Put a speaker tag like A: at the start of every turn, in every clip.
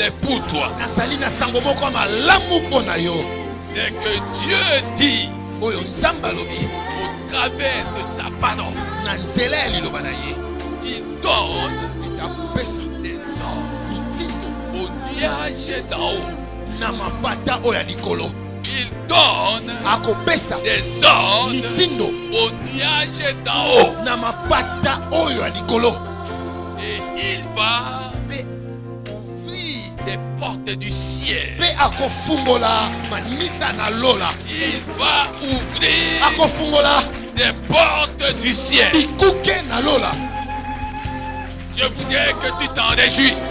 A: mais pour toi. C'est que Dieu dit au travers de sa parole qu'il donne des ordres au nuage d'en haut. Il donne des ordres au nuage d'en haut. Et il va ouvrir des portes du ciel. Il va ouvrir des portes du ciel. Je voudrais que tu t'en réjouisses.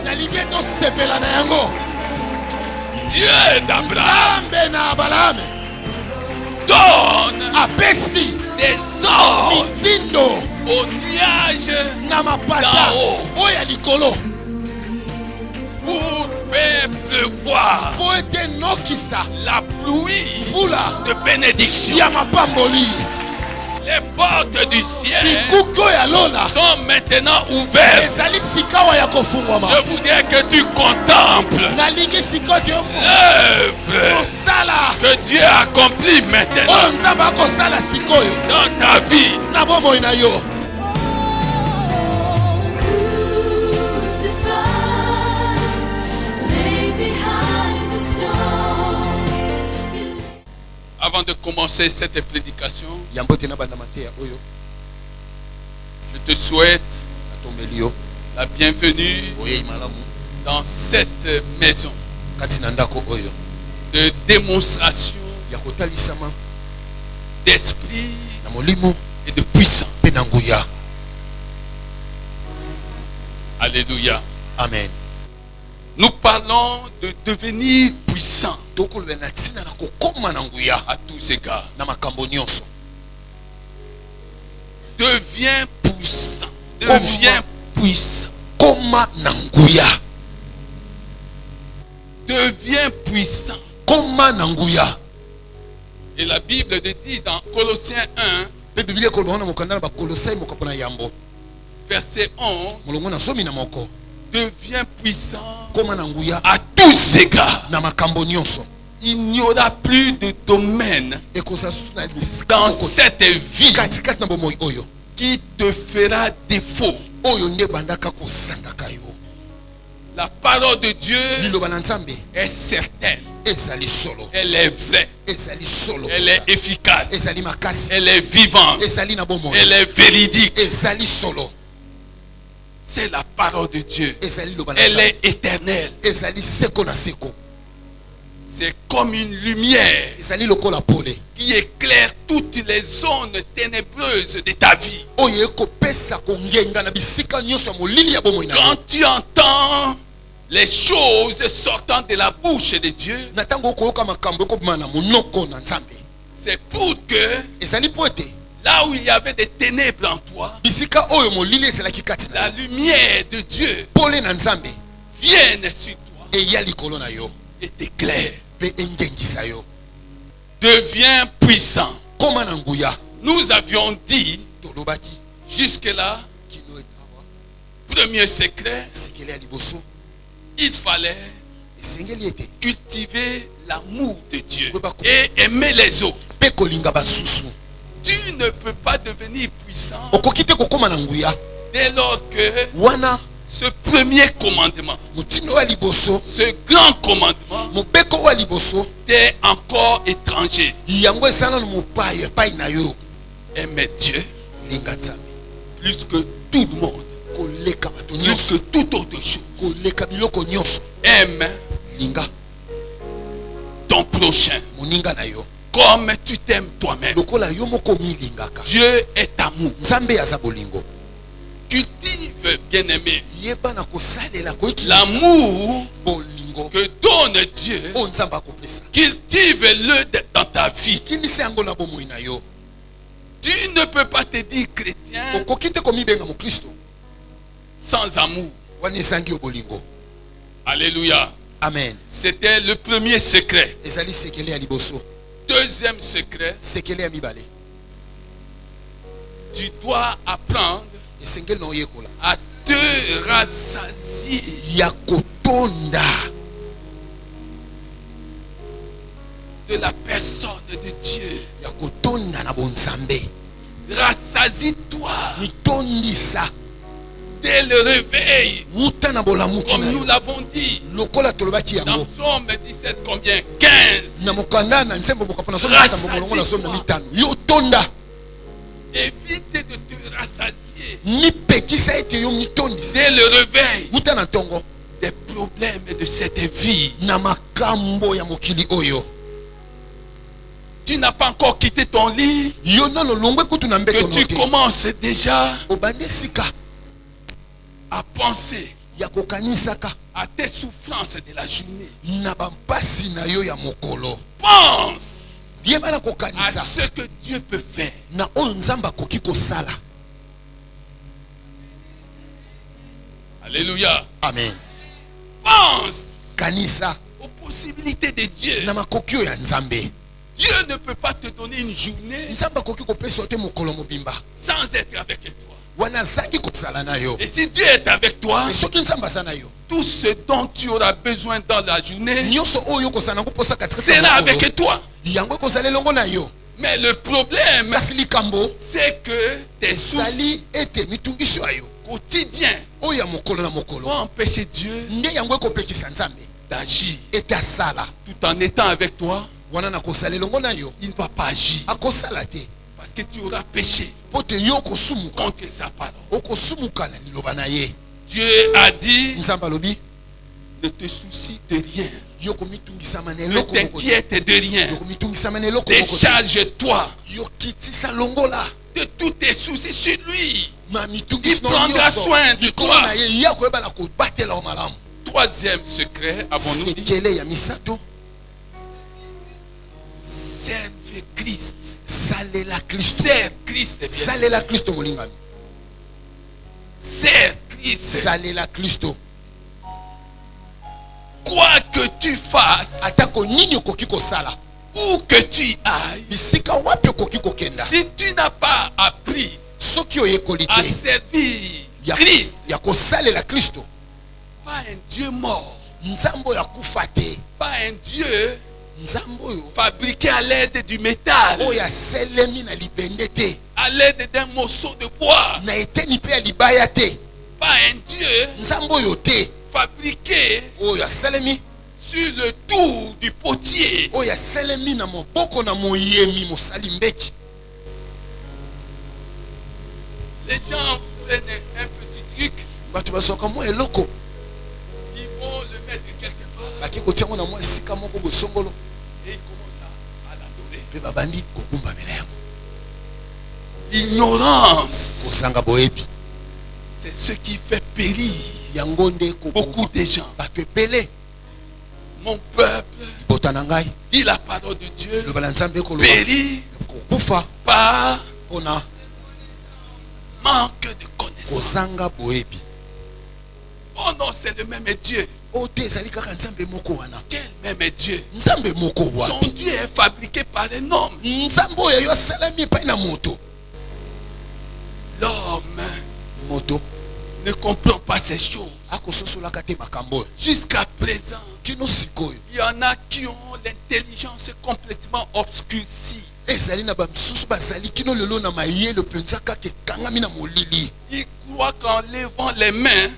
A: Dieu d'Abraham donne des ordres au nuage d'en haut pour faire pleuvoir la pluie de bénédiction. Les portes du ciel sont maintenant ouvertes. Je voudrais que tu contemples l'œuvre que Dieu accomplit maintenant dans ta vie. Avant de commencer cette prédication, je te souhaite la bienvenue dans cette maison de démonstration d'esprit et de puissance. Alléluia.
B: Amen.
A: Nous parlons de devenir puissant à tous égards. Deviens puissant. Deviens puissant. Deviens puissant. Et la Bible dit dans Colossiens 1, verset 11, deviens puissant à tous égards. Il n'y aura plus de domaine dans cette vie qui te fera défaut. La parole de Dieu est certaine. Elle est vraie. Elle est efficace. Elle est vivante. Elle est véridique. C'est la parole de Dieu. Elle est éternelle. C'est comme une lumière qui éclaire toutes les zones ténébreuses de ta vie. Quand tu entends les choses sortant de la bouche de Dieu, c'est pour que là où il y avait des ténèbres en toi, la lumière de Dieu vienne sur toi et t'éclaire. Deviens puissant. Nous avions dit jusque-là, premier secret, il fallait cultiver l'amour de Dieu et aimer les autres. Tu ne peux pas devenir puissant dès lors que ce premier commandement, ce grand commandement, t'es encore étranger. Aime Dieu plus que tout le monde, plus que toute autre chose. Aime ton prochain comme tu t'aimes toi-même. Dieu est amour. Cultive, bien-aimé, l'amour que donne Dieu. Cultive-le dans ta vie. Tu ne peux pas te dire chrétien sans amour. Alléluia.
B: Amen.
A: C'était le premier secret. Deuxième secret, tu dois apprendre à te rassasier Rassasie-toi dès le réveil, comme nous l'avons dit dans Psaume 17 combien 15. Évite de te rassasier dès le réveil des problèmes de cette vie. Tu n'as pas encore quitté ton lit, que tu commences déjà à penser à tes souffrances de la journée. Pense à ce que Dieu peut faire. Alléluia.
B: Amen.
A: Pense aux possibilités de Dieu. Dieu ne peut pas te donner une journée sans être avec toi. Et si Dieu est avec toi, tout ce dont tu auras besoin dans la journée sera avec toi. Mais le problème, c'est que tes soucis quotidiens vont empêcher Dieu d'agir. Tout en étant avec toi, il ne va pas agir. Parce que tu auras péché contre sa parole. Dieu a dit, ne te soucie de rien. Ne t'inquiète de rien. Décharge-toi de tous tes soucis sur lui. Il prendra soin de toi. Troisième secret, avons-nous dit, serve Christ.
B: Serve Christ.
A: Serve Christ.
B: Serve Christ.
A: Serve Christ.
B: Serve Christ.
A: Quoi que tu fasses, où que tu ailles, si tu n'as pas appris à servir Christ, pas un Dieu mort, pas un Dieu fabriqué à l'aide du métal, à l'aide d'un morceau de bois, pas un Dieu fabriqué sur le tour du potier. Les gens prennent un petit truc, ils vont le mettre quelque part et ils commencent à l'adorer. L'ignorance, c'est ce qui fait périr beaucoup de gens. Mon peuple, dit la parole de Dieu, périt par manque de connaissance. Oh non, c'est le même Dieu. Quel même Dieu? Ton Dieu est fabriqué par un homme. L'homme ne comprend pas ces choses. Jusqu'à présent, il y en a qui ont l'intelligence complètement obscurcie. Ils croient qu'en levant les mains,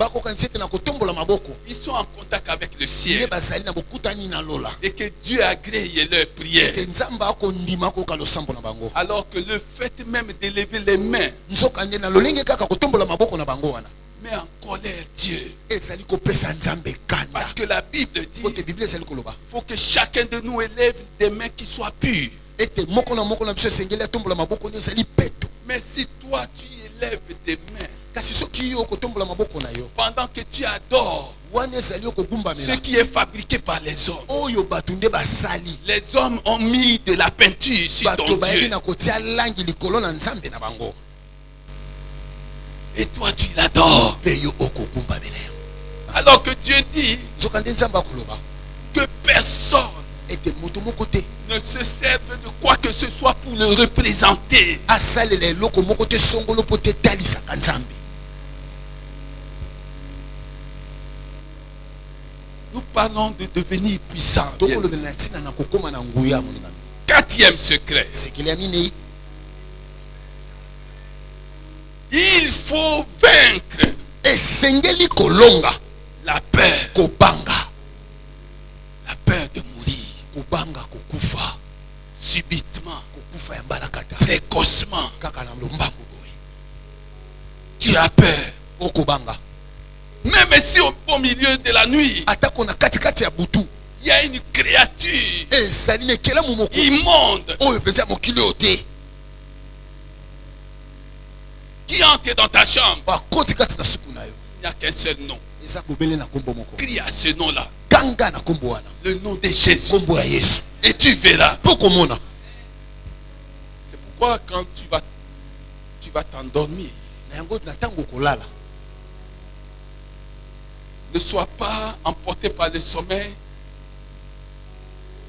A: ils sont en contact avec le ciel et que Dieu agrée leur prière. Alors que le fait même de lever les mains met en colère Dieu. Parce que la Bible dit, il faut que chacun de nous élève des mains qui soient pures. Mais si toi tu élèves tes mains pendant que tu adores ce qui est fabriqué par les hommes, les hommes ont mis de la peinture sur ton Dieu. Et toi tu l'adores. Alors que Dieu dit que personne ne se serve de quoi que ce soit pour le représenter. Nous parlons de devenir puissant. Quatrième secret. faut vaincre
B: esengeli kolonga
A: la peur.
B: Kobanga.
A: La peur de mourir.
B: Kobanga kokufa.
A: Subitement.
B: Kokufa ya mbalakata.
A: Précocement.
B: Kaka na mbango boy.
A: Tu as peur.
B: Okobanga.
A: Même si au milieu de la nuit,
B: atako na katikati ya butu,
A: il y a une créature immonde qui entre dans ta chambre. Il n'y a qu'un seul nom. Crie à ce nom-là. Le nom de Jésus. Et tu verras. C'est pourquoi quand tu vas t'endormir, ne sois pas emporté par le sommeil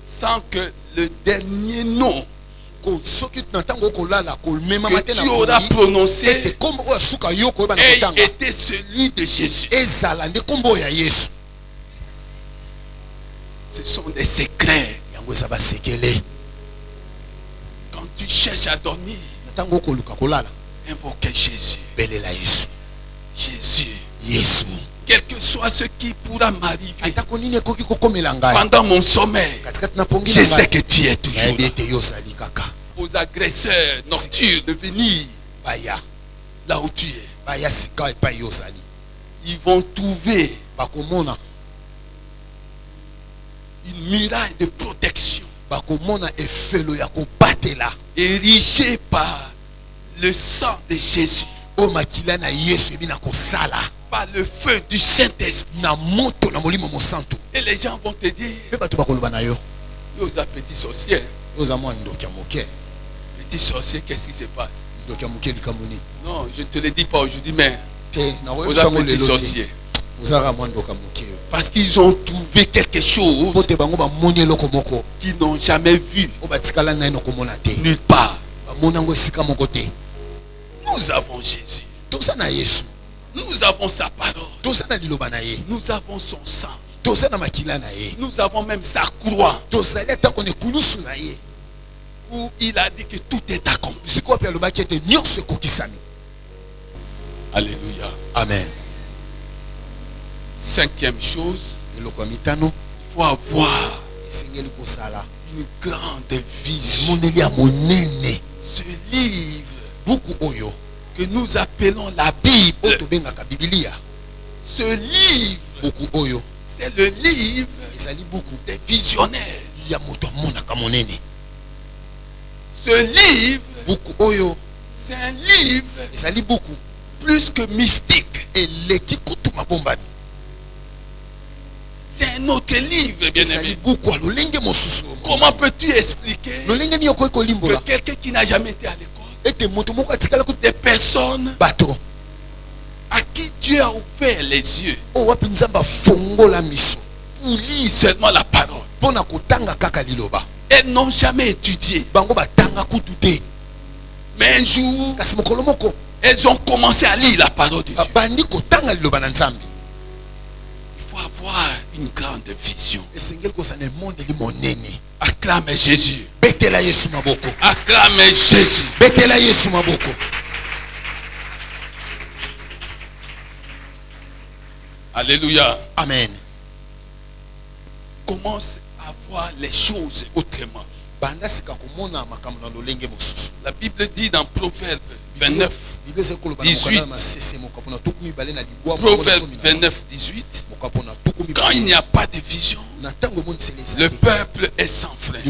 A: sans que le dernier nom que tu auras prononcé ait été celui de Jésus. Ce sont des secrets. Quand tu cherches à dormir, invoquez Jésus. Jésus. Quel que soit ce qui pourra m'arriver pendant mon sommeil, je sais que tu es toujours là. Aux agresseurs nocturnes de venir là où tu es, ils vont trouver une muraille de protection érigée par le sang de Jésus, par le feu du Saint-Esprit. Et les gens vont te dire, yo petit sorcier, petit sorcier, qu'est-ce qui se passe? Non, je ne te le dis pas aujourd'hui, mais aux petits sorciers. Parce qu'ils ont trouvé quelque chose qu'ils n'ont jamais vu nulle part. Nous avons Jésus. Nous avons sa parole. Nous avons son sang. Nous avons même sa croix, où il a dit que tout est accompli. Alléluia.
B: Amen.
A: Cinquième chose, il faut avoir une grande vision. Ce livre que nous appelons la Bible, ce livre, c'est le livre des visionnaires. Ce livre, c'est un livre plus que mystique. C'est un autre livre, bien aimé. Comment peux-tu expliquer que quelqu'un qui n'a jamais été à l'école, des personnes à qui Dieu a ouvert les yeux pour lire seulement la parole, elles n'ont jamais étudié, mais un jour elles ont commencé à lire la parole de Dieu. Il faut avoir une grande vision. Acclame Jésus. Acclame Jésus. Alléluia.
B: Amen.
A: Commence à voir les choses autrement. La Bible dit dans Proverbe 29, 18. Proverbe 29, 18. Quand il n'y a pas de vision, le peuple est sans frein.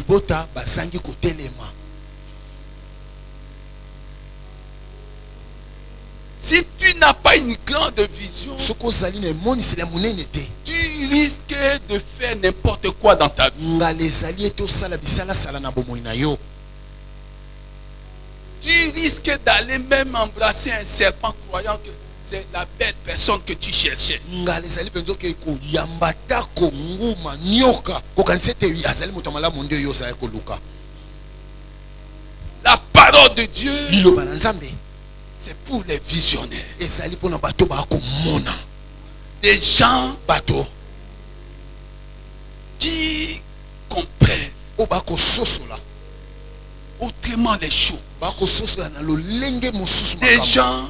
A: Si tu n'as pas une grande vision, tu risques de faire n'importe quoi dans ta vie. Tu risques d'aller même embrasser un serpent croyant que c'est la belle personne que tu cherchais. La parole de Dieu, c'est pour les visionnaires. Des gens qui comprennent autrement les choses. Des gens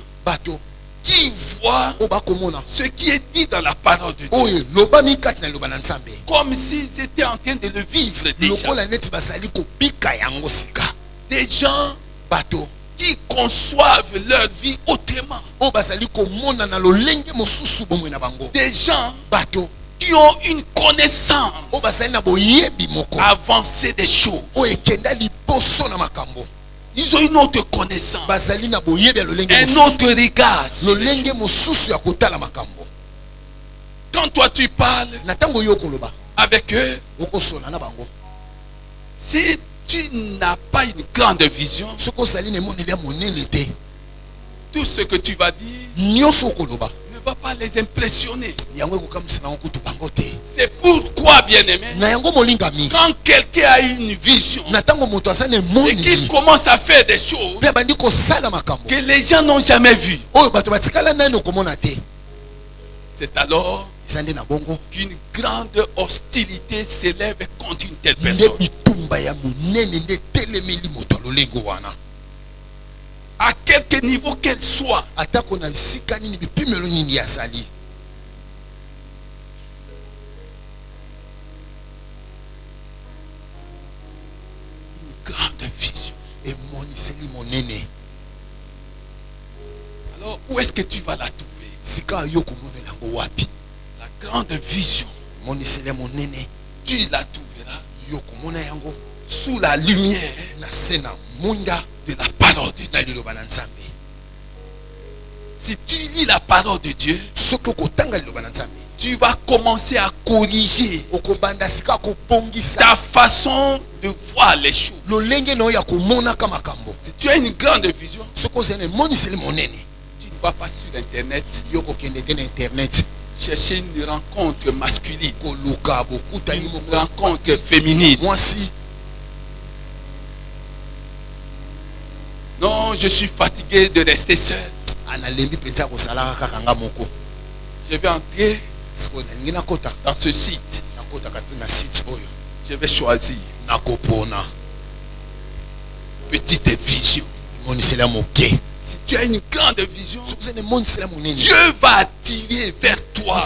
A: qui voient ce qui est dit dans la parole de Dieu. Comme s'ils étaient en train de le vivre déjà. Des gens qui conçoivent leur vie autrement. Des gens qui ont une connaissance avancée des choses. Ils ont une autre connaissance, un autre regard sur les choses. Quand toi tu parles avec eux, si tu n'as pas une grande vision, tout ce que tu vas dire ne va pas les impressionner. C'est pourquoi, bien-aimé, quand quelqu'un a une vision et qu'il commence à faire des choses que les gens n'ont jamais vues, c'est alors qu'une grande hostilité s'élève contre une telle personne. À quelque niveau qu'elle soit. Une grande vision. Alors, où est-ce que tu vas la trouver? La grande vision, tu la trouveras sous la lumière de la parole de Dieu. Si tu lis la parole de Dieu, tu vas commencer à corriger ta façon de voir les choses. Si tu as une grande vision, tu ne vas pas sur Internet chercher une rencontre masculine, une rencontre féminine. Non, je suis fatigué de rester seul. Je vais entrer dans ce site. Je vais choisir petite vision. Si tu as une grande vision, Dieu va attirer vers toi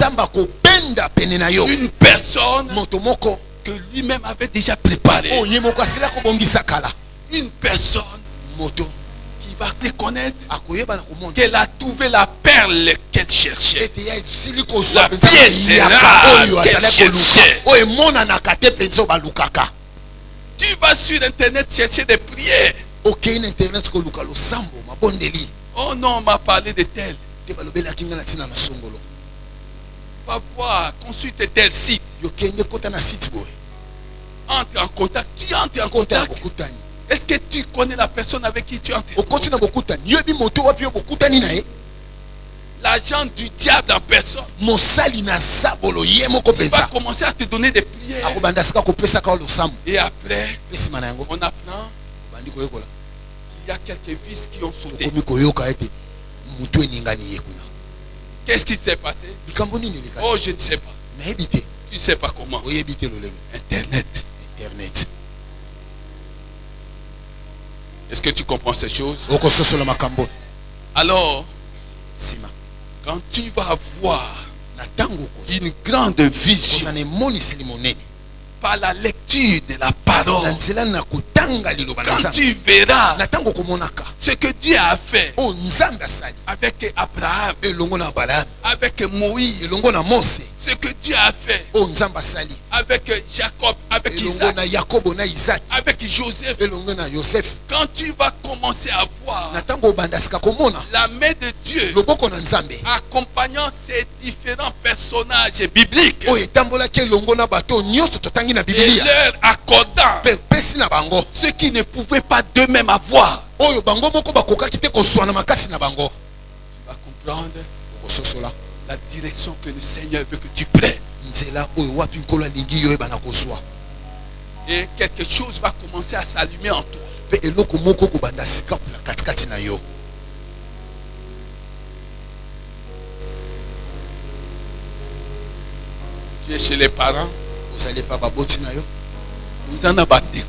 A: une personne que lui-même avait déjà préparée. Une personne qui va reconnaître qu'elle a trouvé la perle qu'elle cherchait, la pièce rare qu'elle cherchait. Tu vas sur Internet chercher des prières. Oh non, on m'a parlé de tel. Va voir, consulte tel site. Entre en contact. Tu entres en contact. Est-ce que tu connais la personne avec qui tu entres? L'agent du diable en personne va commencer à te donner des prières. Et après, on apprend qu'il y a quelques vis qui ont sauté. Qu'est-ce qui s'est passé? Oh, je ne sais pas. Tu ne sais pas comment. Internet. Est-ce que tu comprends ces choses? Alors, quand tu vas avoir une grande vision par la lecture de la parole, quand tu verras ce que Dieu a fait avec Abraham, avec Moïse, ce que Dieu a fait avec Jacob, avec Isaac, avec Joseph, quand tu vas commencer à voir la main de Dieu accompagnant ces différents personnages bibliques et leur accordant ce qu'ils ne pouvaient pas d'eux-mêmes avoir, tu vas comprendre la direction que le Seigneur veut que tu prennes. Et quelque chose va commencer à s'allumer en toi. Tu es chez les parents. Vous en avez.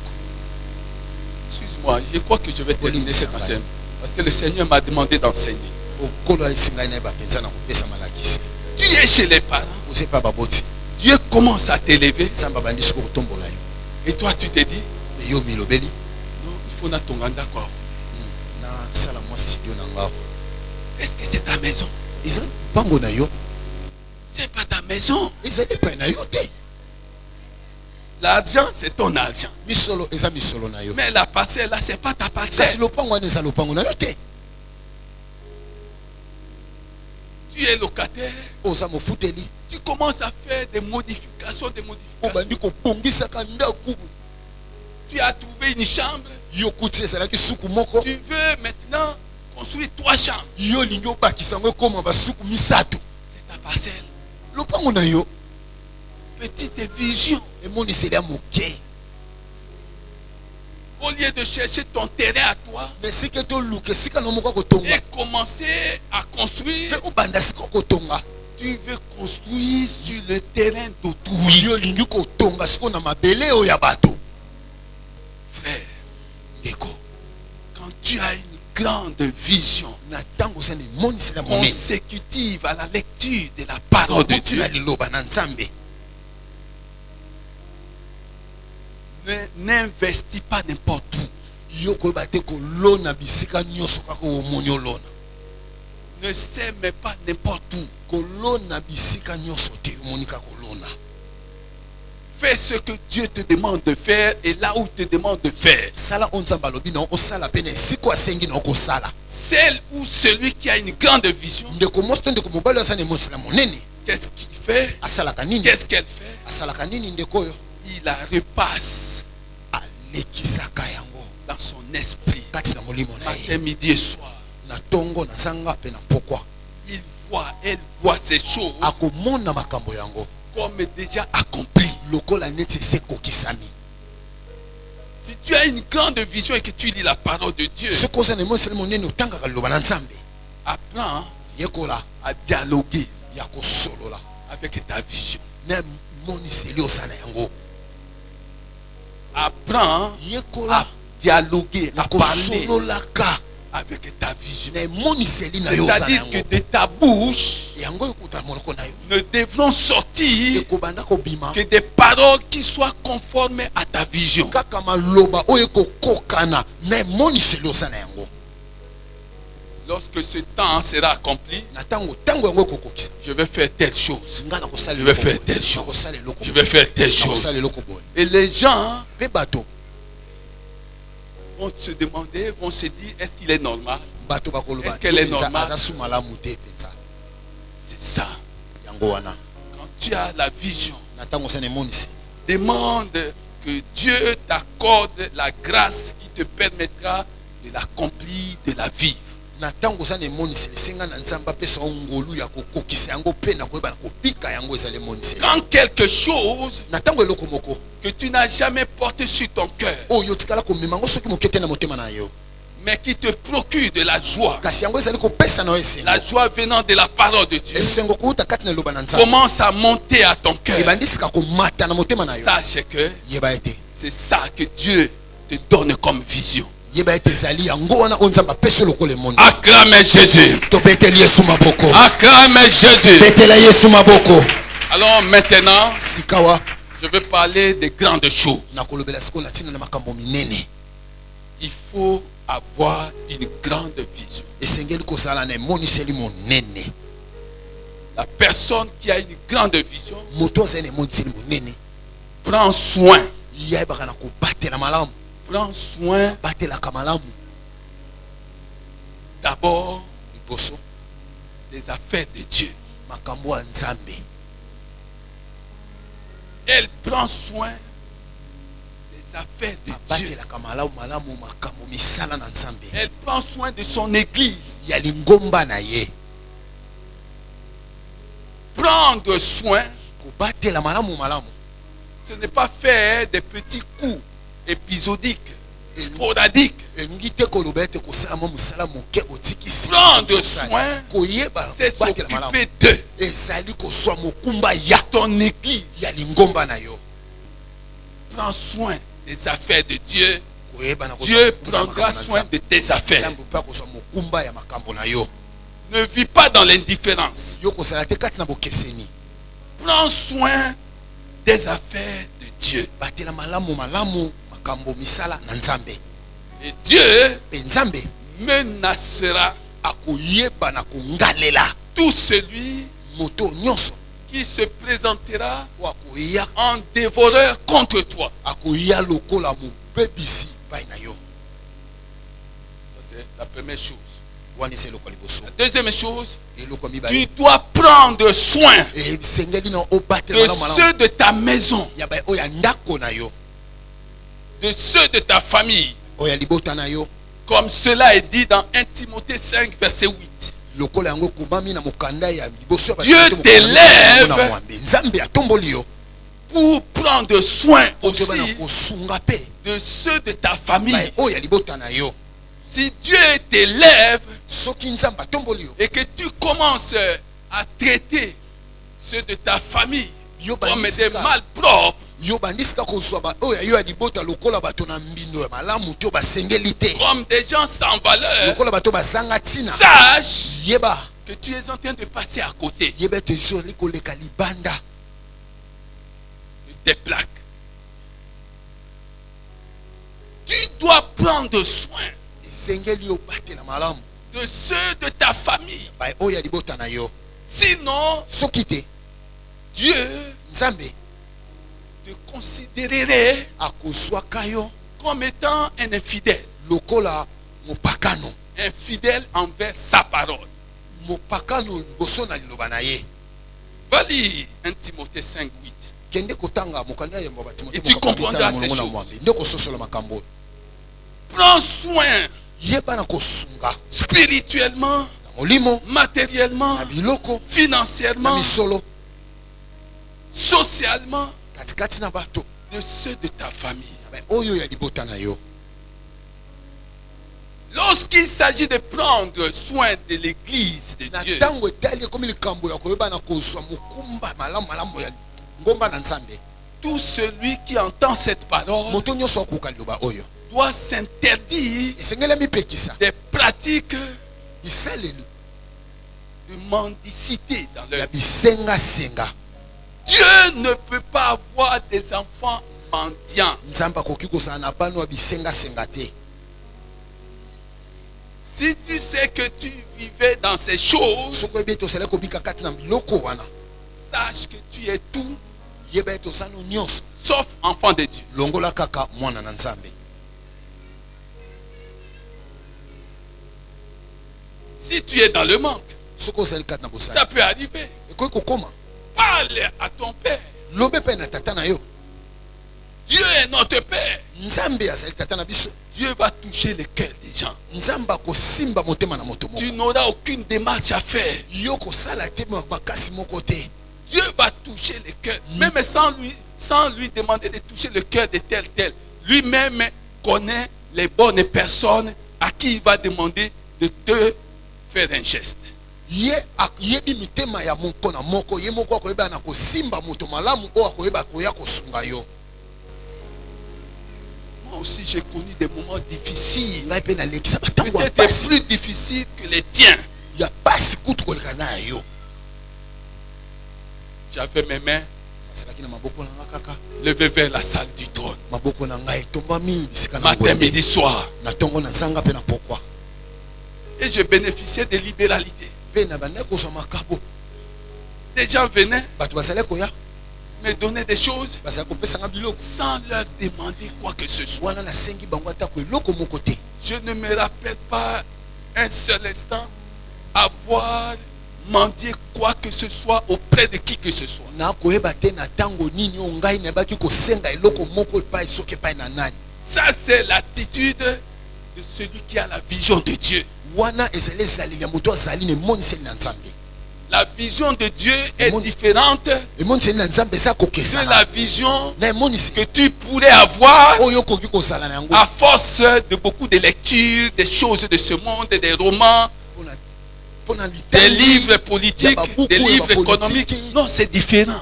A: Excuse-moi, je crois que je vais terminer cette enseignement. Parce que le Seigneur m'a demandé d'enseigner. Tu es chez les parents. Dieu commence à t'élever. Et toi tu te dis, non, il faut na tonganda quoi. Est-ce que c'est ta maison? C'est pas ta maison. L'argent, c'est ton argent. Mais la parcelle là, c'est pas ta parcelle. Tu es locataire. Tu commences à faire des modifications, Tu as trouvé une chambre. Tu veux maintenant construire 3 chambres. C'est ta parcelle. Petite vision. Au lieu de chercher ton terrain à toi et commencer à construire, tu veux construire sur le terrain d'autrui. Frère, quand tu as une grande vision consécutive à la lecture de la parole de Dieu, n'investis pas n'importe où. Ne sème pas n'importe où. Fais ce que Dieu te demande de faire et là où il te demande de faire. Celle ou celui qui a une grande vision, qu'est-ce qu'il fait? Qu'est-ce qu'elle fait? Il la repasse dans son esprit matin, midi et soir. Elle voit ces choses comme déjà accomplies. Si tu as une grande vision et que tu lis la parole de Dieu, apprends à dialoguer avec ta vision. Apprends à dialoguer, à parler avec ta vision. C'est-à-dire que de ta bouche ne devront sortir que des paroles qui soient conformes à ta vision. Lorsque ce temps sera accompli, je vais faire telle chose. Je vais faire telle chose. Je vais faire telle chose. Et les gens vont se demander, vont se dire, est-ce qu'il est normal? Est-ce qu'elle est normale? C'est ça. Quand tu as la vision, demande que Dieu t'accorde la grâce qui te permettra de l'accomplir, de la vivre. Quand quelque chose que tu n'as jamais porté sur ton cœur, mais qui te procure de la joie, la joie venant de la parole de Dieu, commence à monter à ton cœur. Sache que c'est ça que Dieu te donne comme vision. Acclamez Jésus. Acclamez Jésus. Alors maintenant, je vais parler des grandes choses. Il faut avoir une grande vision. La personne qui a une grande vision prend soin. Prends soin d'abord des affaires de Dieu. Elle prend soin des affaires de Dieu. Elle prend soin de son église. Prendre soin, ce n'est pas faire des petits coups épisodique, sporadique. Prendre soin, c'est s'occuper d'eux. Ton église. Prends soin des affaires de Dieu. Dieu prendra soin de tes affaires. Ne vis pas dans l'indifférence. Prends soin des affaires de Dieu. Et Dieu menacera tout celui qui se présentera en dévoreur contre toi. Ça c'est la première chose. La deuxième chose, tu dois prendre soin de ceux de ta maison, de ceux de ta famille, comme cela est dit dans 1 Timothée 5 verset 8. Dieu t'élève pour prendre soin aussi de ceux de ta famille. Si Dieu t'élève et que tu commences à traiter ceux de ta famille comme des malpropres, comme des gens sans valeur, sache que tu es en train de passer à côté de tes plaques. Tu dois prendre soin de ceux de ta famille. Sinon, Dieu te considérerait comme étant un infidèle. Infidèle envers sa parole. Va lire 1 Timothée 5, 8. Et tu comprendras ces choses. Prends soin spirituellement, matériellement, financièrement, socialement de ceux de ta famille. Lorsqu'il s'agit de prendre soin de l'église de Dieu, tout celui qui entend cette parole doit s'interdire des pratiques de mendicité dans leur vie. Dieu ne peut pas avoir des enfants mendiants. Si tu sais que tu vivais dans ces choses, sache que tu es tout sauf enfant de Dieu. Si tu es dans le manque, ça peut arriver. Parle à ton père. Dieu est notre Père. Dieu va toucher le cœur des gens. Tu n'auras aucune démarche à faire. Dieu va toucher le cœur. Même sans lui demander de toucher le cœur de tel. Lui-même connaît les bonnes personnes à qui il va demander de te faire un geste. Moi aussi j'ai connu des moments difficiles, peut-être plus difficiles que les tiens. J'avais mes mains levées vers la salle du trône, matin, midi, soir, et je bénéficiais de libéralité. Des gens venaient me donner des choses sans leur demander quoi que ce soit. Je ne me rappelle pas un seul instant avoir mendié quoi que ce soit auprès de qui que ce soit. Ça c'est l'attitude de celui qui a la vision de Dieu. La vision de Dieu est différente de la vision que tu pourrais avoir à force de beaucoup de lectures, des choses de ce monde, des romans, des livres politiques, des livres économiques. Non, c'est différent.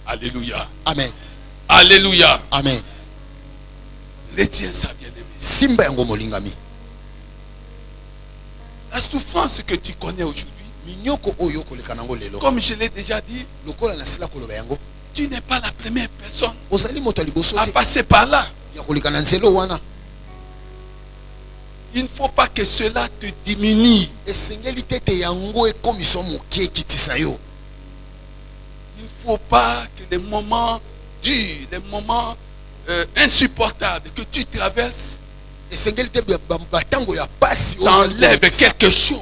A: Alléluia.
B: Amen.
A: Alléluia.
B: Amen.
A: Retiens ça, bien-aimé.
B: Simba yango molingami.
A: La souffrance que tu connais aujourd'hui, comme je l'ai déjà dit, tu n'es pas la première personne à passer par là. Il ne faut pas que cela te diminue. Il ne faut pas que les moments durs, les moments insupportables que tu traverses t'enlève quelque chose.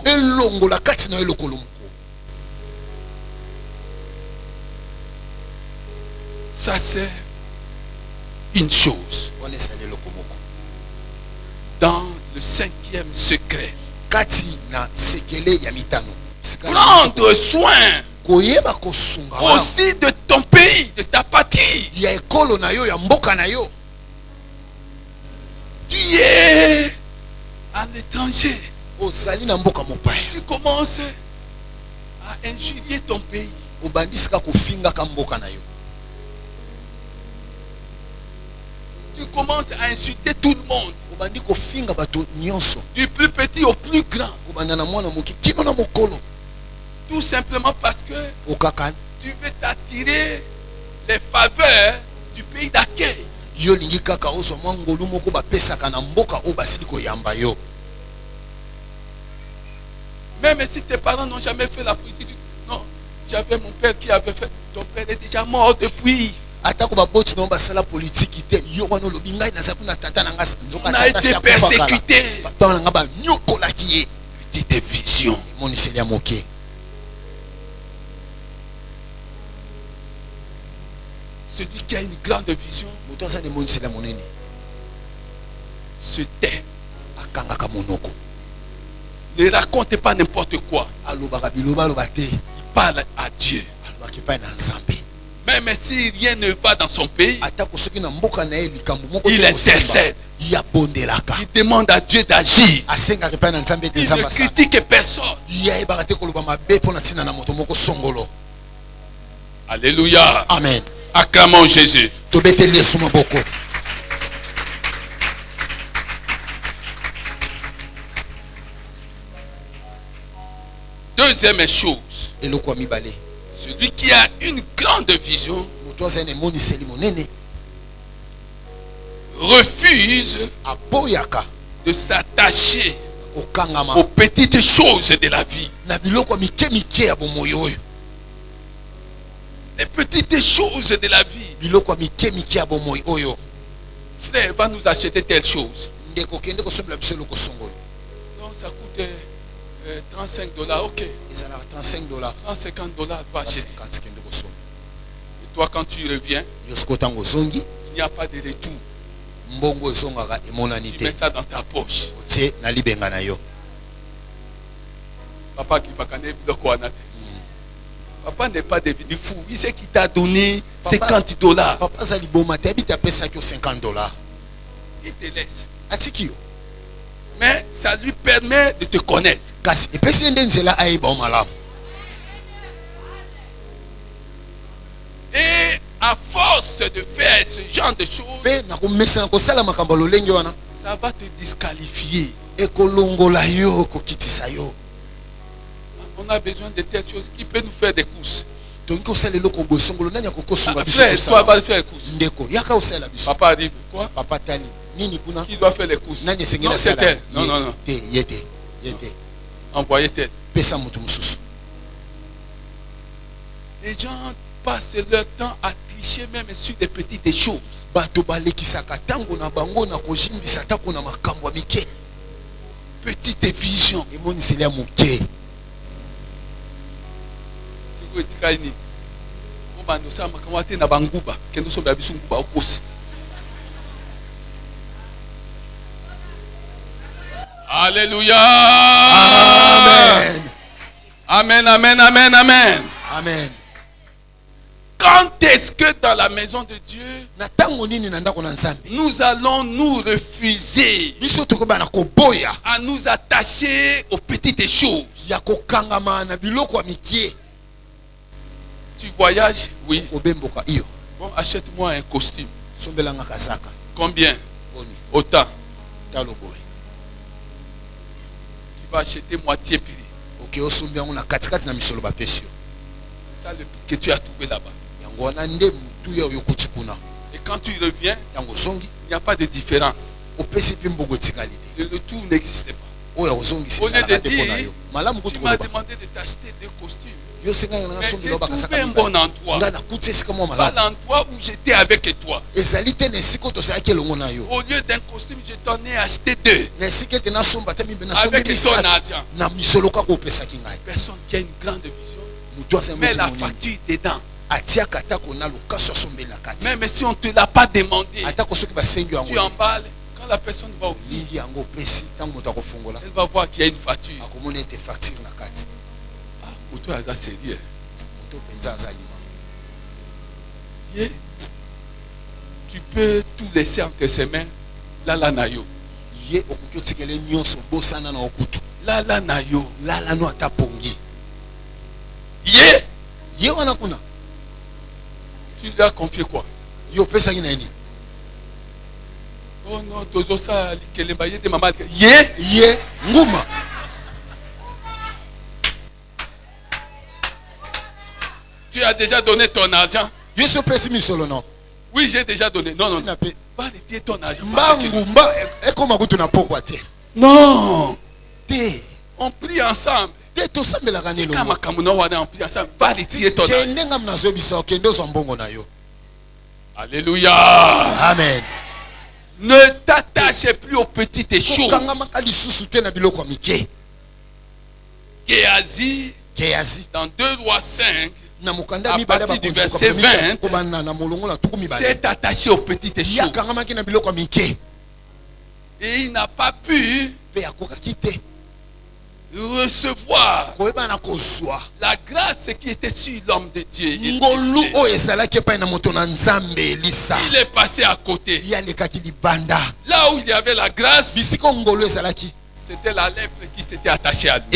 A: Ça c'est une chose. Dans le 5e secret, prendre soin aussi de ton pays, de ta patrie. Tu es à l'étranger. Tu commences à injurier ton pays. Tu commences à insulter tout le monde. Du plus petit au plus grand. Tout simplement parce que tu veux t'attirer les faveurs du pays d'accueil. Même si tes parents n'ont jamais fait la politique, non, j'avais mon père qui avait fait. Ton père est déjà mort depuis. On a été persécuté. Petite vision. Celui qui a une grande vision se tait. Ne raconte pas n'importe quoi. Il parle à Dieu. Même si rien ne va dans son pays, il intercède. Il demande à Dieu d'agir. Il ne critique personne. Alléluia.
B: Amen.
A: Acclamons Jésus. Deuxième chose, celui qui a une grande vision refuse de s'attacher aux petites choses de la vie. Les petites choses de la vie. Frère, va nous acheter telle chose. Non, ça coûte 35 $, ok. 50 $, va acheter. Et toi, quand tu reviens, il n'y a pas de retour. Tu mets ça dans ta poche. Papa qui va connaître le quoi. Papa n'est pas devenu fou. Il sait qu'il t'a donné 50 $.
B: Papa
A: Il te laisse. Mais ça lui permet de te connaître. Et à force de faire ce genre de choses, ça va te disqualifier. On a besoin de telles choses qui peuvent nous faire des courses. Frère, toi va faire les courses. Papa arrive. Quoi? Qui doit faire les courses? Non, c'est elle. Non, non, non. Envoyez tel. Les gens passent leur temps à tricher même sur des petites choses. Petite vision. Alléluia. Amen. Amen, amen, amen, amen.
B: Amen.
A: Quand est-ce que dans la maison de Dieu, nous allons nous refuser à nous attacher aux petites choses? Tu voyages? Oui. Bon, achète-moi un costume. Combien? Autant. Tu vas acheter moitié prix. C'est ça le prix que tu as trouvé là-bas. Et quand tu reviens, il n'y a pas de différence. Le retour n'existe pas. Au lieu de dire, tu m'as demandé de t'acheter 2 costumes. Mais j'ai trouvé un bon endroit. Pas l'endroit où j'étais avec toi. Au lieu d'un costume, je t'en ai acheté 2. Avec ton argent. Personne qui a une grande vision met la facture dedans. Même si on ne te l'a pas demandé, tu emballes. Quand la personne va ouvrir, elle va voir qu'il y a une facture. Toi, c'est sérieux. Tu peux tout laisser entre ses mains. Lala nayo. Lala nayo. Lala no atapongi. Tu lui as confié quoi? Oh non, tozo ça likeleba yé de maman.
B: Nguma.
A: Tu as déjà donné ton argent?
B: Oui,
A: j'ai déjà donné. Non. Va retirer ton argent. Non. On prie ensemble. Va retirer ton argent. Alléluia.
B: Amen.
A: Ne t'attache plus aux petites choses. Géasi, dans 2 Rois 5, à partir du verset 20, s'est attaché aux petites choses. Et il n'a pas pu recevoir la grâce qui était sur l'homme de Dieu. Il est passé à côté. Là où il y avait la grâce, c'était la lèpre qui s'était attachée à lui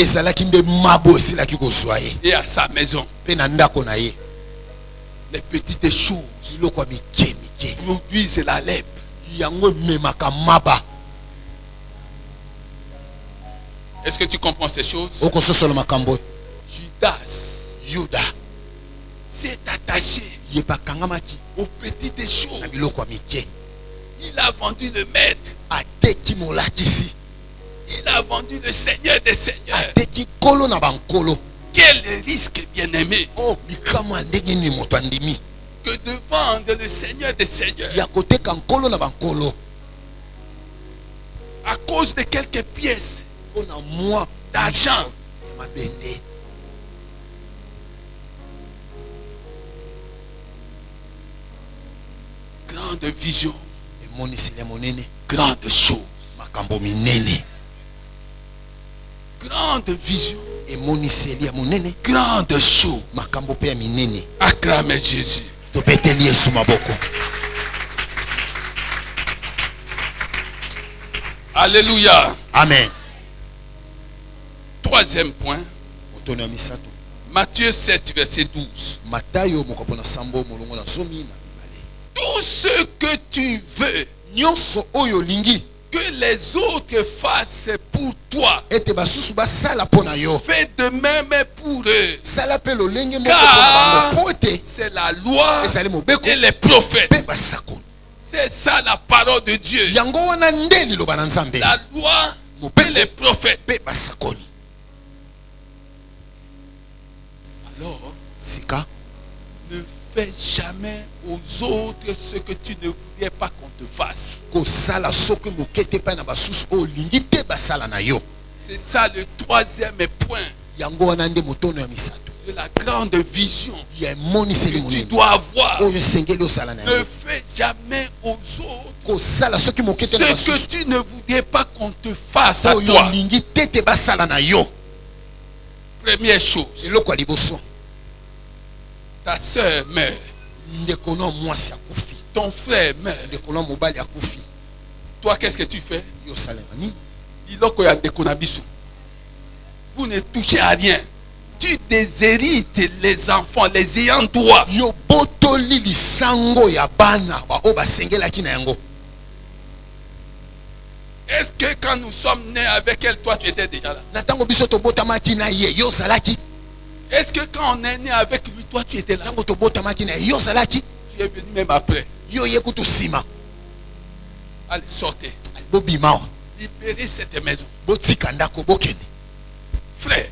A: et à sa maison. Les petites choses produisent la lèpre. Est-ce que tu comprends ces choses? Judas s'est attaché aux petites choses. Il a vendu le maître. Il a vendu le Seigneur des Seigneurs. Quel risque, bien-aimé, que de vendre le Seigneur des Seigneurs à cause de quelques pièces d'argent. Grande vision, grande chose. Grande vision, grande chose. Acclamez Jésus. Alléluia.
B: Amen.
A: 3e point. Matthieu 7, verset 12. Tout ce que tu veux que les autres fassent pour toi, fais de même pour eux. Car c'est la loi et les prophètes. C'est ça la parole de Dieu. La loi et les prophètes. Alors, ne fais jamais aux autres ce que tu ne voudrais pas qu'on te fasse. C'est ça le 3e point de la grande vision que tu dois avoir. Ne fais jamais aux autres ce que tu ne voudrais pas qu'on te fasse à toi. Première chose, ta soeur meurt. Ton frère meurt. Toi, qu'est-ce que tu fais? Vous ne touchez à rien. Tu déshérites les enfants, les ayants droit. Est-ce que quand nous sommes nés avec elle, toi tu étais déjà là? Est-ce que quand on est né avec lui, toi tu étais là? Tu es venu même après. Allez, sortez. Libérez cette maison. Frère,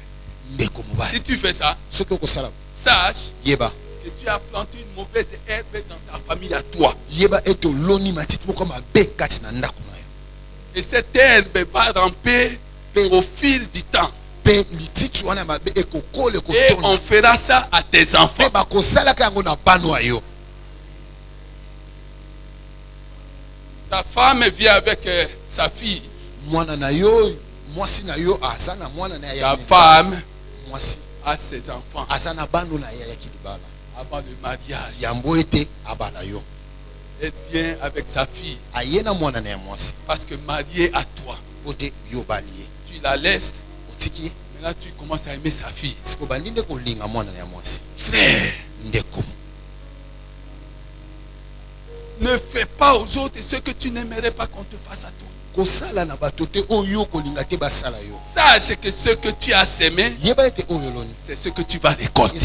A: si tu fais ça, sache que tu as planté une mauvaise herbe dans ta famille à toi. Et cette herbe va ramper au fil du temps. Et on fera ça à tes enfants. Ta femme vient avec sa fille. Ta femme a ses enfants avant le mariage. Elle vient avec sa fille. Parce que mariée à toi, tu la laisses. Maintenant tu commences à aimer sa fille. Frère, ne fais pas aux autres ce que tu n'aimerais pas qu'on te fasse à toi. Sache que ce que tu as semé, c'est ce que tu vas récolter.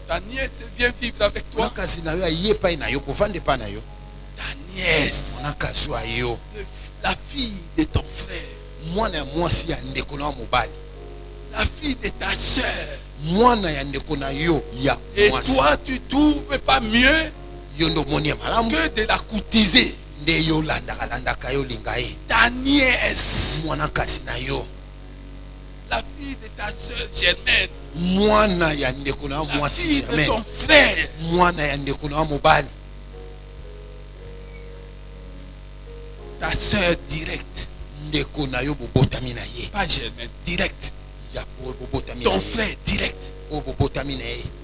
A: Ta nièce vient vivre avec toi. Ta nièce, la fille de ton frère, la fille de ta soeur. Et toi, tu ne trouves pas mieux que de la courtiser. Ta nièce, la fille de ta soeur Germaine, la fille de ton frère, ta soeur directe, pas Germaine, direct. Ton frère direct.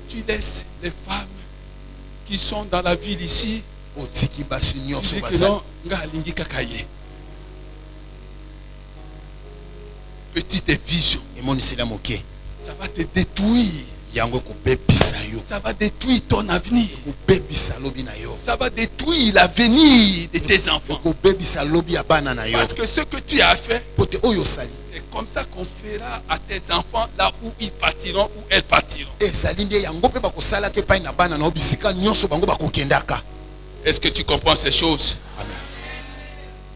A: Tu laisses les femmes qui sont dans la ville ici. Petite vision. Ça va te détruire. Ça va détruire ton avenir. Ça va détruire l'avenir de tes enfants. Parce que ce que tu as fait, c'est comme ça qu'on fera à tes enfants là où ils partiront, où elles partiront. Est-ce que tu comprends ces choses?
B: Amen.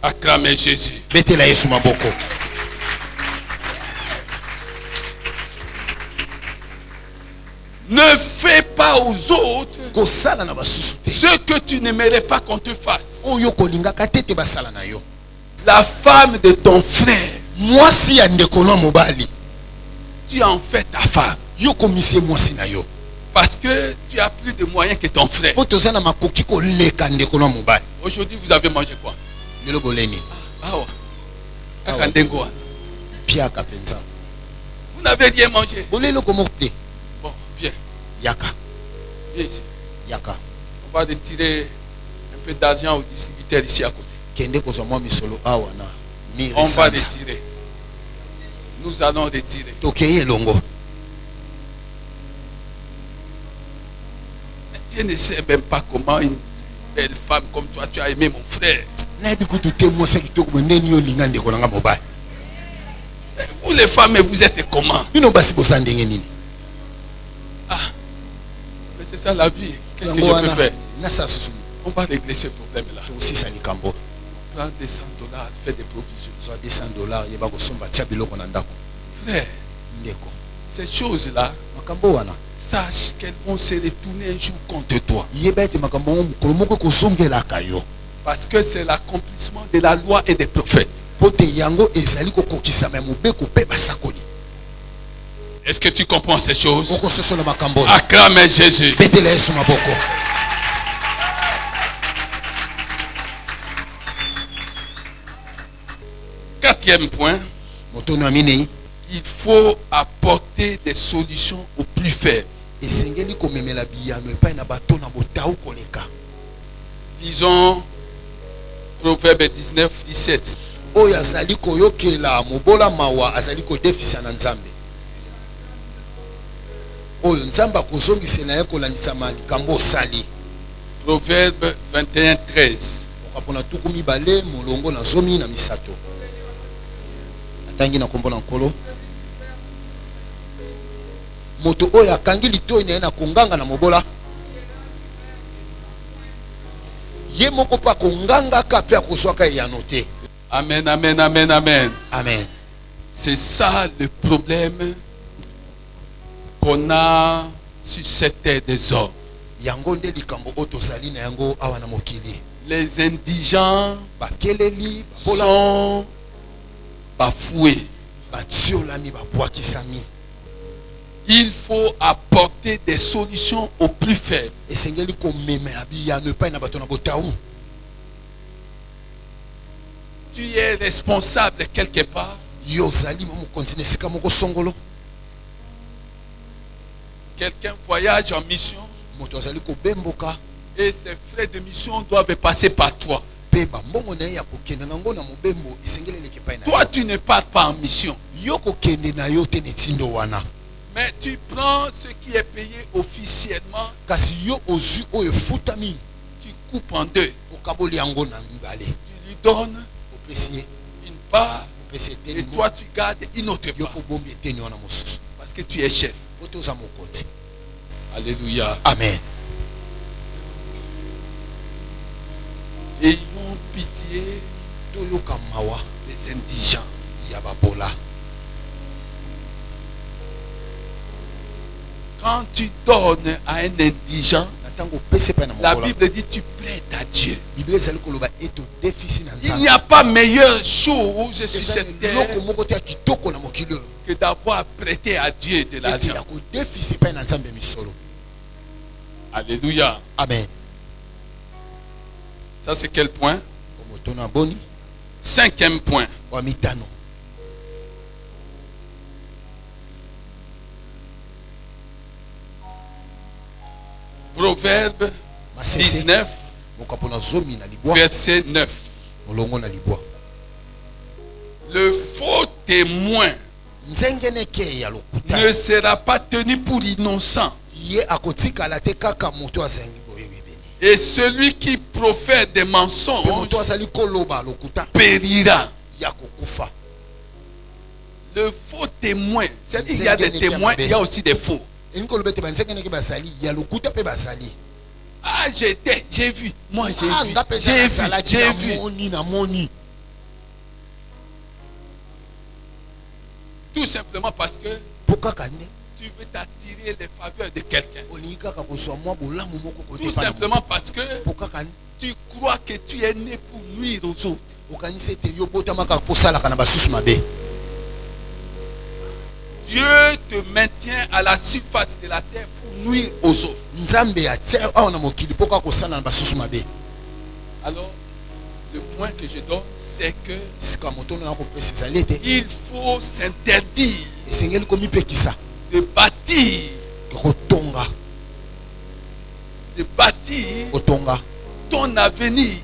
A: Acclamez Jésus. Ne fais pas aux autres ce que tu n'aimerais pas qu'on te fasse. La femme de ton frère, tu en fais ta femme. Parce que tu as plus de moyens que ton frère. Aujourd'hui, vous avez mangé quoi? Vous n'avez rien mangé. Bon, viens. Viens ici. On va retirer un peu d'argent au distributeur ici à côté. On va retirer. Nous allons retirer. Je ne sais même pas comment une belle femme comme toi, tu as aimé mon frère. Vous les femmes, vous êtes comment? Ah, mais c'est ça la vie. Qu'est-ce que je peux faire? On va régler ce problème-là. Prends des $100, fais des provisions. Frère, ces choses-là, sache qu'elles vont se retourner un jour contre toi. Parce que c'est l'accomplissement de la loi et des prophètes. Est-ce que tu comprends ces choses? Acclame Jésus. Quatrième point, il faut apporter des solutions aux plus faibles. Lisons Proverbe 19, 17. Proverbe 21, 13.
B: Moto oyo akangi litoi na konganga na mobola ye moko pa konganga ka pe akozwaka ya noté.
A: Amen, amen, amen, amen.
B: Amen.
A: C'est ça le problème qu'on a sur cette terre des hommes.
B: Yango nde likambo otozali na yango awa na mokili.
A: Les indigents
B: bakeleli
A: sont bafoués.
B: Batiolami babwakisami.
A: Il faut apporter des solutions aux plus faibles. Tu es responsable quelque part. Quelqu'un voyage en mission et ses frais de mission doivent passer par toi. Toi, tu ne pars pas en mission. Mais tu prends ce qui est payé officiellement. Tu coupes en deux. Tu lui donnes une part et toi tu gardes une autre part. Parce que tu es chef. Alléluia.
B: Amen.
A: Ayons pitié des indigents. Quand tu donnes à un indigent, la Bible dit tu plaides à Dieu. Il n'y a pas meilleure chose sur cette terre que d'avoir prêté à Dieu de l'argent. Alléluia.
B: Amen.
A: Ça c'est quel point? 5e point. Proverbe 19, verset 9. Le faux témoin ne sera pas tenu pour innocent. Et celui qui profère des mensonges périra. Le faux témoin, c'est-à-dire qu'il y a des témoins, il y a aussi des faux. Ah, j'ai vu. Moi, j'ai vu. Tout simplement parce que tu veux t'attirer les faveurs de quelqu'un. Tout simplement parce que tu crois que tu es né pour nuire aux autres. Dieu te maintient à la surface de la terre pour nuire aux autres. Alors, le point que je donne, c'est que il faut s'interdire de bâtir ton avenir,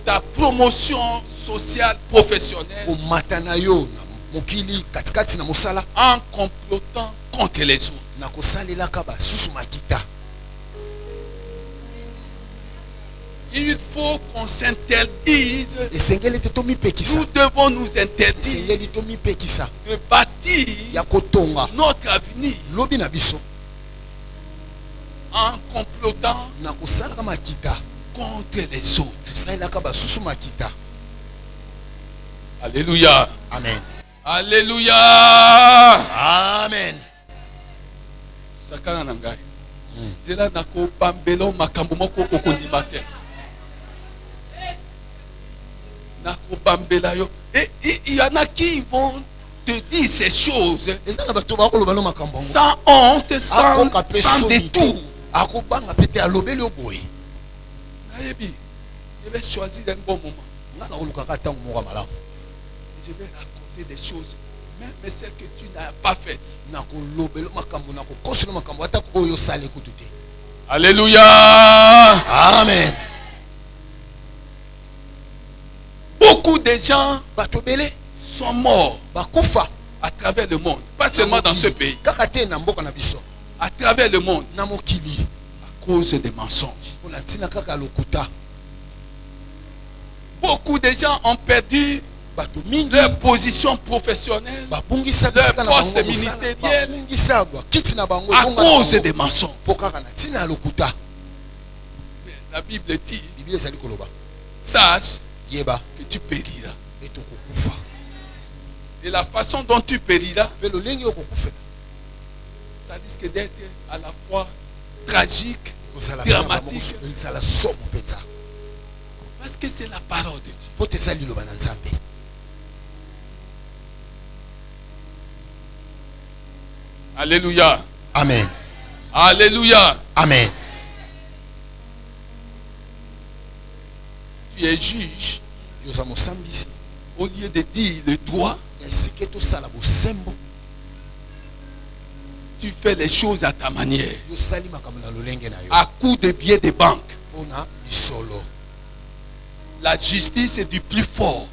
A: ta promotion sociale, professionnelle, en complotant contre les autres. Il faut qu'on s'interdise. Nous devons nous interdire de bâtir notre avenir en complotant contre les autres. Alléluia.
B: Amen.
A: Alléluia.
B: Amen.
A: Sakana nangai. Zela nako pambelo makambo moko okondimate. Nako pambela yo. Et il y en a qui vont te dire ces choses sans honte, sans détour. Je vais choisir un bon moment. Je vais raconter des choses, même celles que tu n'as pas faites. Alléluia.
B: Amen.
A: Beaucoup de gens sont morts à travers le monde, pas seulement dans ce pays, à travers le monde, à cause des mensonges. Beaucoup de gens ont perdu leur position professionnelle, leur poste ministériel à cause des mensonges. La Bible dit, sache que tu périras. Et la façon dont tu périras, ça risque d'être à la fois tragique, dramatique. Parce que c'est la parole de Dieu. Alléluia.
B: Amen.
A: Alléluia.
B: Amen.
A: Tu es juge. Au lieu de dire le droit, tu fais les choses à ta manière. À coup de billets de banque. La justice est du plus fort.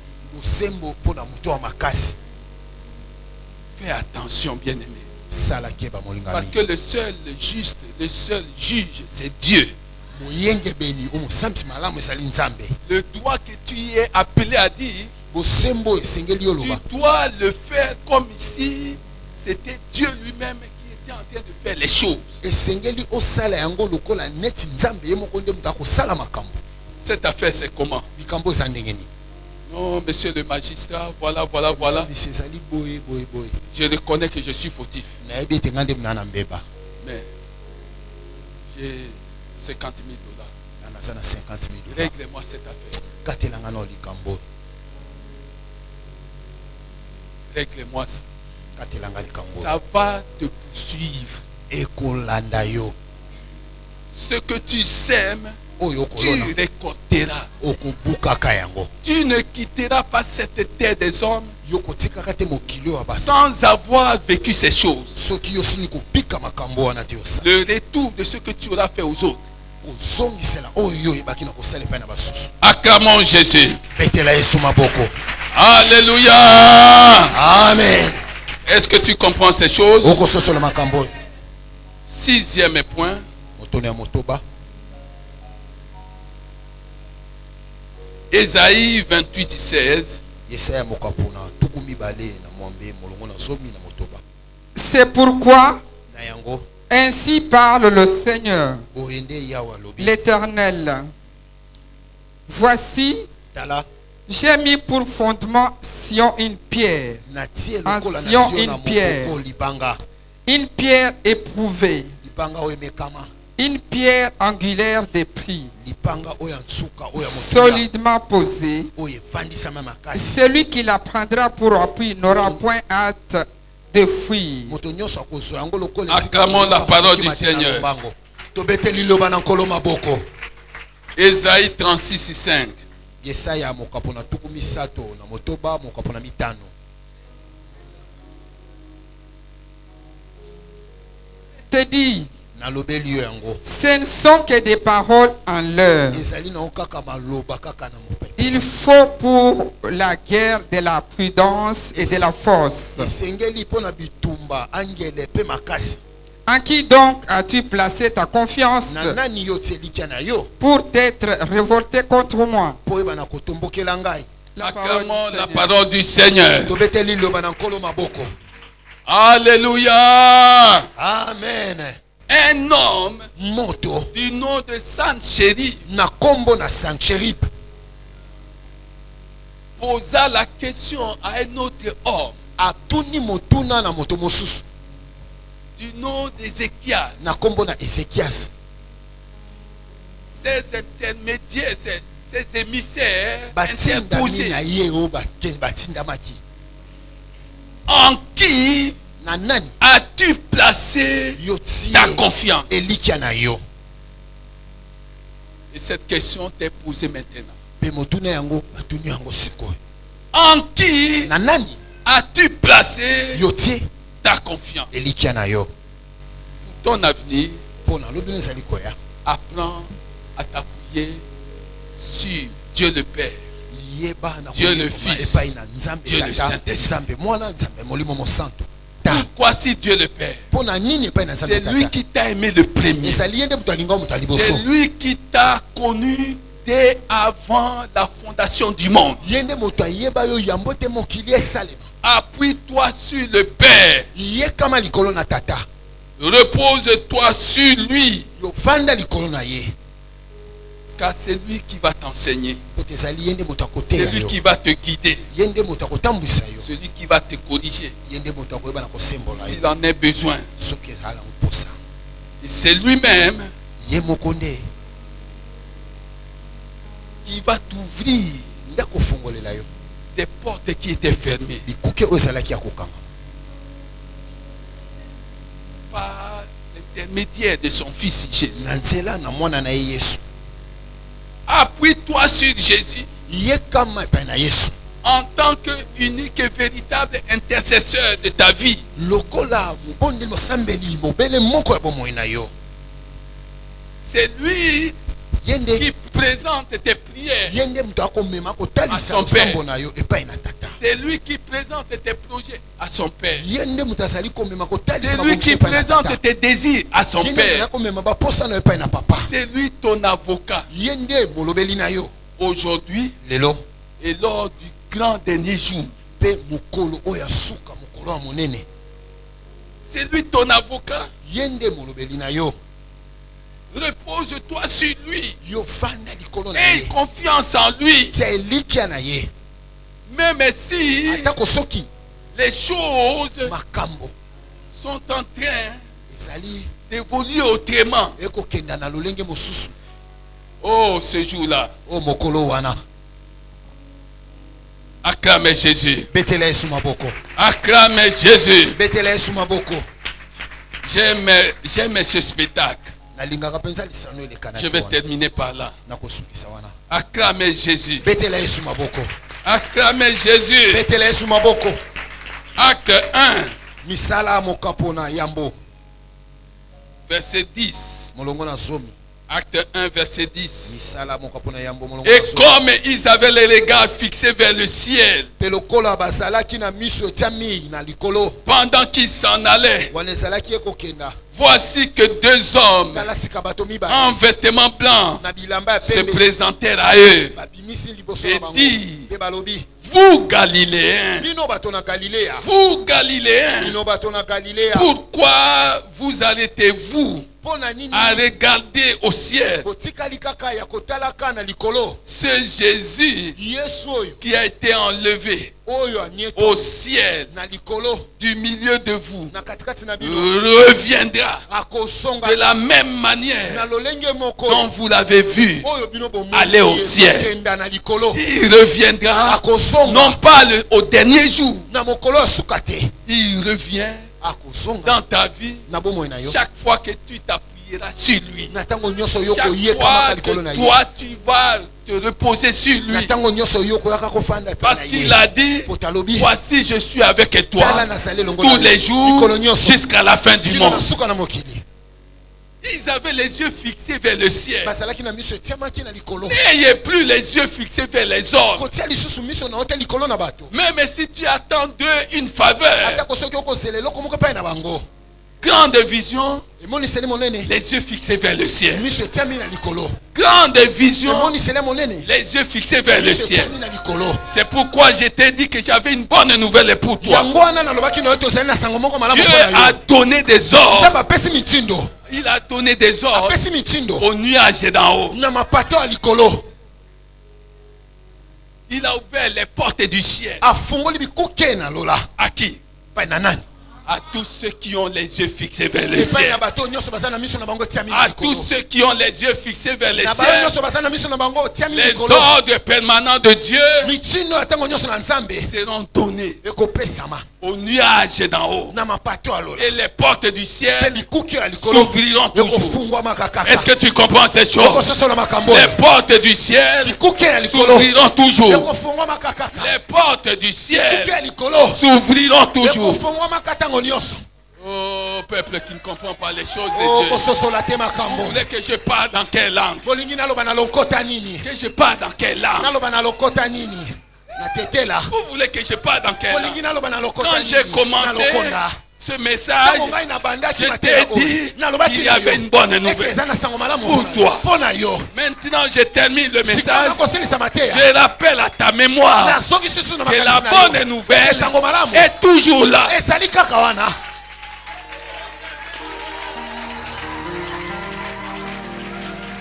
A: Fais attention, bien-aimé. Parce que le seul juste, le seul juge, c'est Dieu. Le droit que tu es appelé à dire, tu dois le faire comme si c'était Dieu lui-même qui était en train de faire les choses. Cette affaire, c'est comment? Non, monsieur le magistrat, voilà. Je reconnais que je suis fautif. Mais j'ai 50 000 $. Règle-moi cette affaire. Règle-moi ça. Ça va te poursuivre. Ce que tu sèmes, tu récolteras. Tu ne quitteras pas cette terre des hommes sans avoir vécu ces choses. Le retour de ce que tu auras fait aux autres. Acclamons Jésus. Alléluia.
B: Amen.
A: Est-ce que tu comprends ces choses? 6e point. Ésaïe 28, 16.
C: C'est pourquoi ainsi parle le Seigneur, l'Éternel. Voici, j'ai mis pour fondement Sion une pierre, en Sion une pierre éprouvée, une pierre angulaire de prix, solidement posée. Celui qui la prendra pour appui n'aura point hâte de fuir.
A: Acclamons la parole du Seigneur. Ésaïe 36, 5.
C: Te dit, ce ne sont que des paroles en l'air. Il faut pour la guerre de la prudence et de la force. En qui donc as-tu placé ta confiance pour t'être révolté contre moi?
A: Acclamons la parole du Seigneur. Alléluia.
B: Amen.
A: Un homme du nom de Sanchérib posa la question à un autre homme du nom d'Ézéchias. Ces intermédiaires, ces émissaires interposés, en qui as-tu placé ta confiance? Et cette question t'est posée maintenant. En qui as-tu placé ta confiance? Pour ton avenir, apprends à t'appuyer sur Dieu le Père, Dieu le Fils, Dieu le Saint-Esprit. Pourquoi si Dieu le Père? C'est lui qui t'a aimé le premier. C'est lui qui t'a connu dès avant la fondation du monde. Appuie-toi sur le Père. Repose-toi sur lui. Car c'est lui qui va t'enseigner. C'est lui qui va te guider. Celui qui va te corriger s'il en a besoin. Et c'est lui-même qui va t'ouvrir des portes qui étaient fermées par l'intermédiaire de son fils Jésus. Appuie-toi sur Jésus en tant qu'unique et véritable intercesseur de ta vie. C'est lui qui présente tes prières à son Père. C'est lui qui présente tes projets à son Père. C'est lui qui présente tes désirs à son Père. C'est lui ton avocat. Aujourd'hui et lors du grand dernier jour. C'est lui ton avocat. Repose-toi sur lui. Aie confiance en lui. Même si les choses sont en train d'évoluer autrement. Oh, ce jour-là. Acclamez Jésus. Acclamez Jésus. J'aime ce spectacle. Je vais terminer par là. Acclamez Jésus. Acclamez Jésus. Acte 1. Verset 10. Acte 1, verset 10. Et comme ils avaient les regards fixés vers le ciel, pendant qu'ils s'en allaient, voici que deux hommes en vêtements blancs se présentèrent à eux et dirent: vous Galiléens, vous Galiléens, pourquoi vous arrêtez-vous à regarder au ciel? Ce Jésus qui a été enlevé au ciel du milieu de vous reviendra de la même manière dont vous l'avez vu aller au ciel. Il reviendra non pas au dernier jour. Il revient dans ta vie chaque fois que tu t'appuieras sur lui. Chaque fois que toi tu vas te reposer sur lui. Parce qu'il a dit: voici je suis avec toi tous les jours jusqu'à la fin du monde. Ils avaient les yeux fixés vers le ciel. N'ayez plus les yeux fixés vers les hommes. Même si tu attends d'eux une faveur, grande vision, les yeux fixés vers le ciel. Grande vision, les yeux fixés vers le ciel. C'est pourquoi je t'ai dit que j'avais une bonne nouvelle pour toi. Dieu a donné des ordres. Il a donné des ordres au nuage d'en haut. Il a ouvert les portes du ciel. À qui? À tous ceux qui ont les yeux fixés vers le ciel. À tous ceux qui ont les yeux fixés vers le ciel. Les ordres permanents de Dieu seront donnés au nuage d'en haut. Et les portes du ciel s'ouvriront toujours. Est-ce que tu comprends ces choses? Les portes du ciel s'ouvriront toujours. Les portes du ciel s'ouvriront toujours. Oh, peuple qui ne comprend pas les choses de Dieu. Vous voulez que je parle dans quelle langue? Que je parle dans quelle langue? Vous voulez que je parle dans quelle langue? Quand j'ai commencé, ce message, je t'ai dit qu'il y avait une bonne nouvelle pour toi. Maintenant, je termine le message. Je rappelle à ta mémoire que la bonne nouvelle est toujours là.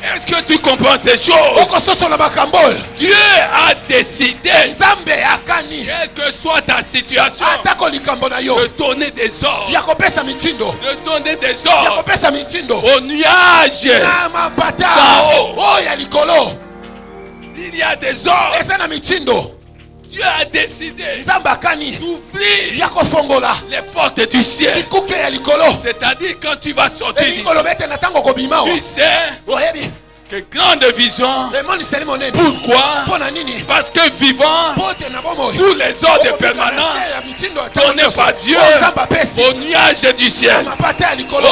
A: Est-ce que tu comprends ces choses? Dieu a décidé, quelle que soit ta situation, de donner des ordres. De donner des ordres au nuage d'en haut. Il y a des ordres. Dieu a décidé d'ouvrir les portes du ciel. C'est-à-dire quand tu vas sortir d'ici, tu sais que grande vision. Pourquoi? Parce que vivant sous les ordres permanents donnés par Dieu au nuage du ciel,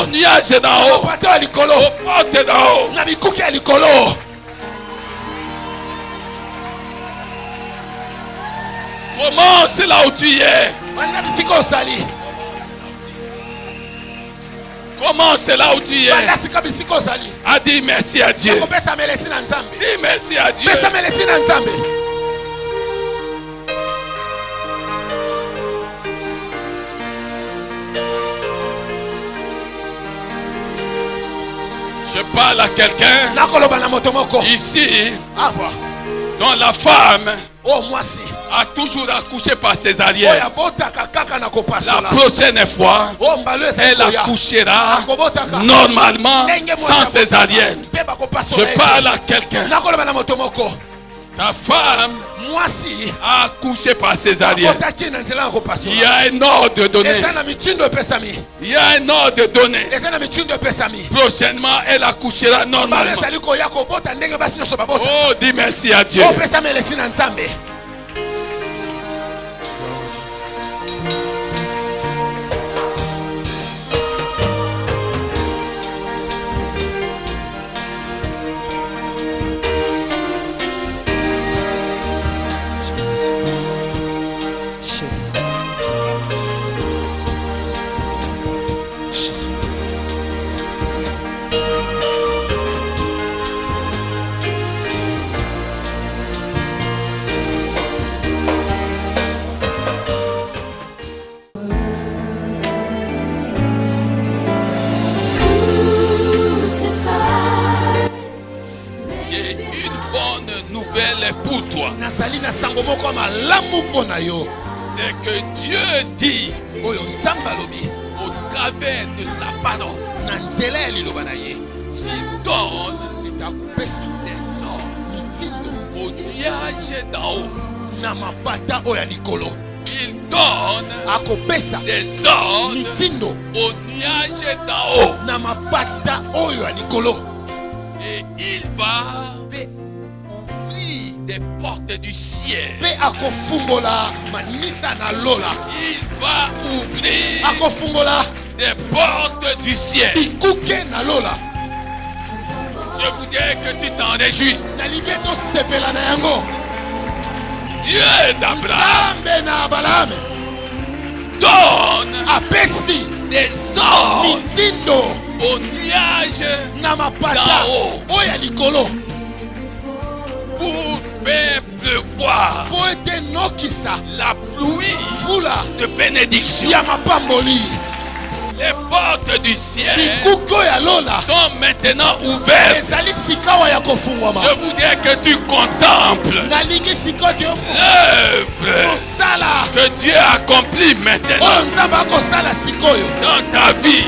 A: au nuage d'en haut, aux portes d'en haut. Commence là où tu es. Commence là où tu es. A dit merci à Dieu. Dis merci à Dieu. Je parle à quelqu'un ici dont la femme a toujours accouché par césarienne. La prochaine fois, elle accouchera normalement sans césarienne. Je parle à quelqu'un. Ta femme a accouché par césarienne. Il y a un ordre donné. Il y a un ordre donné. Prochainement, elle accouchera normalement. Oh, dis merci à Dieu. C'est que Dieu dit au travers de sa parole, il donne des ordres au nuage d'en haut. Il donne des ordres au nuage d'en haut. Et il va des portes du ciel. Il va ouvrir des portes du ciel. Je vous dirais que tu t'en réjouis. Dieu d'Abraham donne des ordres au nuage d'en haut pour faire pleuvoir la pluie de bénédiction. Les portes du ciel sont maintenant ouvertes. Je voudrais que tu contemples l'œuvre que Dieu accomplit maintenant dans ta vie.